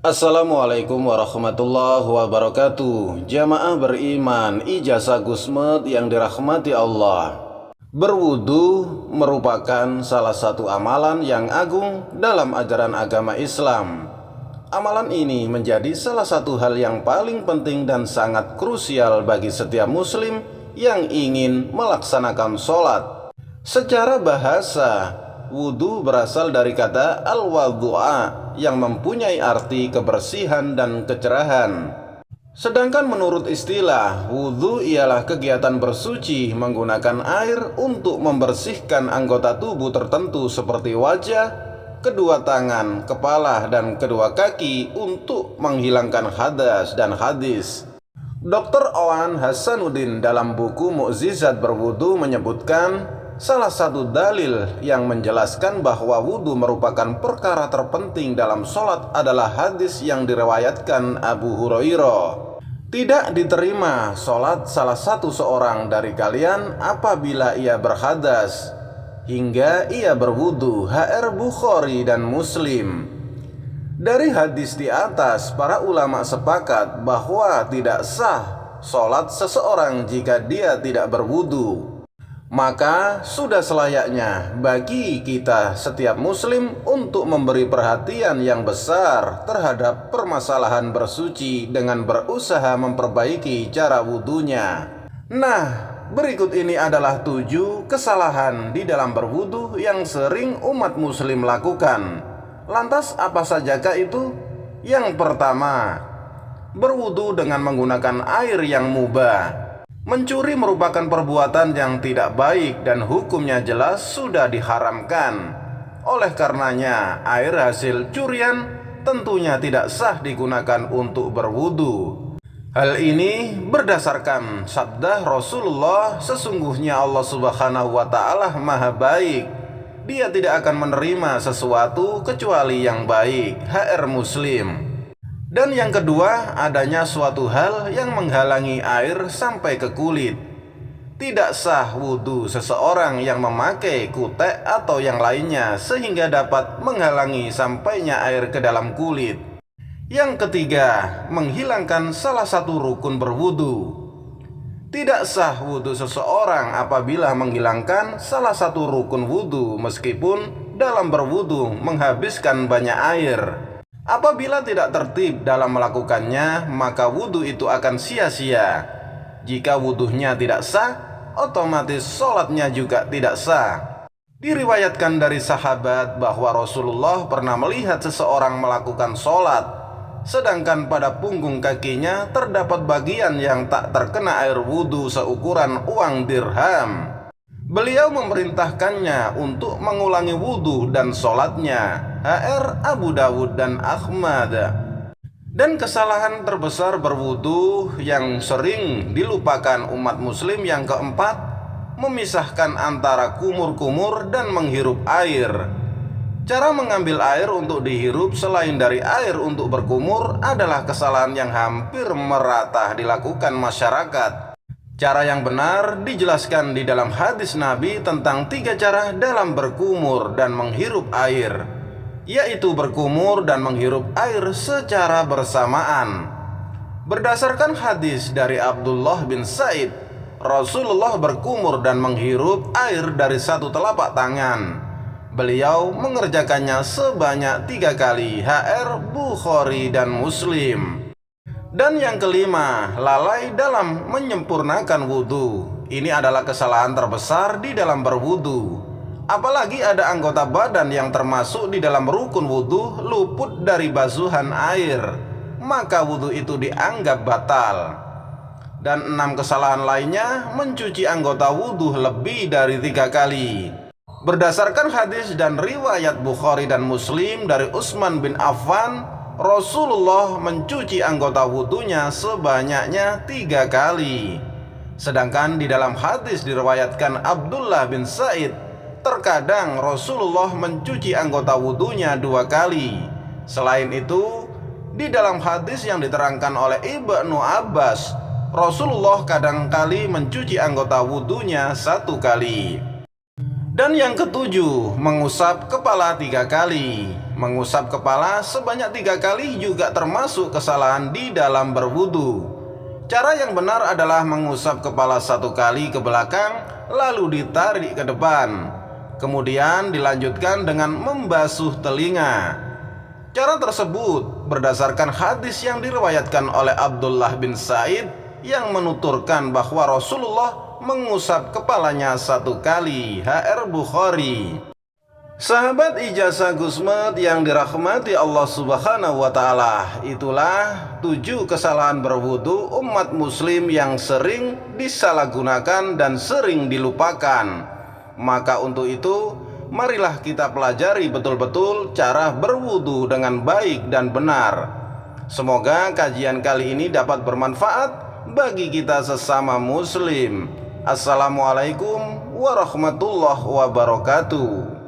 Assalamualaikum warahmatullahi wabarakatuh. Jamaah beriman, ijazah Gusmed yang dirahmati Allah. Berwudu merupakan salah satu amalan yang agung dalam ajaran agama Islam. Amalan ini menjadi salah satu hal yang paling penting dan sangat krusial bagi setiap muslim yang ingin melaksanakan sholat. Secara bahasa, wudu berasal dari kata al-wadhu'a yang mempunyai arti kebersihan dan kecerahan. Sedangkan menurut istilah, wudu ialah kegiatan bersuci menggunakan air untuk membersihkan anggota tubuh tertentu seperti wajah, kedua tangan, kepala, dan kedua kaki untuk menghilangkan hadas dan hadis. Dr. Owan Hasanuddin dalam buku Mukjizat Berwudu menyebutkan salah satu dalil yang menjelaskan bahwa wudu merupakan perkara terpenting dalam sholat adalah hadis yang diriwayatkan Abu Hurairah. Tidak diterima sholat salah satu seorang dari kalian apabila ia berhadas hingga ia berwudu. HR Bukhari dan Muslim. Dari hadis di atas, para ulama sepakat bahwa tidak sah sholat seseorang jika dia tidak berwudu. Maka sudah selayaknya bagi kita setiap muslim untuk memberi perhatian yang besar terhadap permasalahan bersuci dengan berusaha memperbaiki cara wudunya. Nah, berikut ini adalah 7 kesalahan di dalam berwudu yang sering umat muslim lakukan. Lantas apa sajakah itu? Yang pertama, berwudu dengan menggunakan air yang mubah. Mencuri merupakan perbuatan yang tidak baik dan hukumnya jelas sudah diharamkan. Oleh karenanya, air hasil curian tentunya tidak sah digunakan untuk berwudu. Hal ini berdasarkan sabda Rasulullah, sesungguhnya Allah Subhanahu wa Ta'ala Maha Baik. Dia tidak akan menerima sesuatu kecuali yang baik. HR Muslim. Dan yang kedua, adanya suatu hal yang menghalangi air sampai ke kulit. Tidak sah wudu seseorang yang memakai kutek atau yang lainnya sehingga dapat menghalangi sampainya air ke dalam kulit. Yang ketiga, menghilangkan salah satu rukun berwudu. Tidak sah wudu seseorang apabila menghilangkan salah satu rukun wudu meskipun dalam berwudu menghabiskan banyak air. Apabila tidak tertib dalam melakukannya, maka wudu itu akan sia-sia. Jika wudunya tidak sah, otomatis sholatnya juga tidak sah. Diriwayatkan dari sahabat bahwa Rasulullah pernah melihat seseorang melakukan sholat, sedangkan pada punggung kakinya terdapat bagian yang tak terkena air wudu seukuran uang dirham. Beliau memerintahkannya untuk mengulangi wudu dan sholatnya. HR Abu Dawud dan Ahmad. Dan kesalahan terbesar berwudu yang sering dilupakan umat muslim yang keempat, memisahkan antara kumur-kumur dan menghirup air. Cara mengambil air untuk dihirup selain dari air untuk berkumur adalah kesalahan yang hampir merata dilakukan masyarakat. Cara yang benar dijelaskan di dalam hadis Nabi tentang 3 cara dalam berkumur dan menghirup air, yaitu berkumur dan menghirup air secara bersamaan. Berdasarkan hadis dari Abdullah bin Said, Rasulullah berkumur dan menghirup air dari satu telapak tangan. Beliau mengerjakannya sebanyak 3 kali. HR Bukhari dan Muslim. Dan yang kelima, lalai dalam menyempurnakan wudu. Ini adalah kesalahan terbesar di dalam berwudu. Apalagi ada anggota badan yang termasuk di dalam rukun wudu luput dari basuhan air, maka wudu itu dianggap batal. Dan 6 kesalahan lainnya, mencuci anggota wudu lebih dari 3 kali. Berdasarkan hadis dan riwayat Bukhari dan Muslim dari Utsman bin Affan, Rasulullah mencuci anggota wudunya sebanyaknya 3 kali. Sedangkan di dalam hadis diriwayatkan Abdullah bin Said, terkadang Rasulullah mencuci anggota wudunya 2 kali. Selain itu, di dalam hadis yang diterangkan oleh Ibnu Abbas, Rasulullah kadangkali mencuci anggota wudhunya 1 kali. Dan yang ketujuh, mengusap kepala 3 kali. Mengusap kepala sebanyak 3 kali juga termasuk kesalahan di dalam berwudhu. Cara yang benar adalah mengusap kepala 1 kali ke belakang, lalu ditarik ke depan. Kemudian dilanjutkan dengan membasuh telinga. Cara tersebut berdasarkan hadis yang diriwayatkan oleh Abdullah bin Sa'id yang menuturkan bahwa Rasulullah mengusap kepalanya 1 kali. HR Bukhari. Sahabat Ijazah Gusmed yang dirahmati Allah Subhanahu wa Ta'ala, itulah 7 kesalahan berwudu umat Muslim yang sering disalahgunakan dan sering dilupakan. Maka untuk itu, marilah kita pelajari betul-betul cara berwudu dengan baik dan benar. Semoga kajian kali ini dapat bermanfaat bagi kita sesama Muslim. Assalamualaikum warahmatullahi wabarakatuh.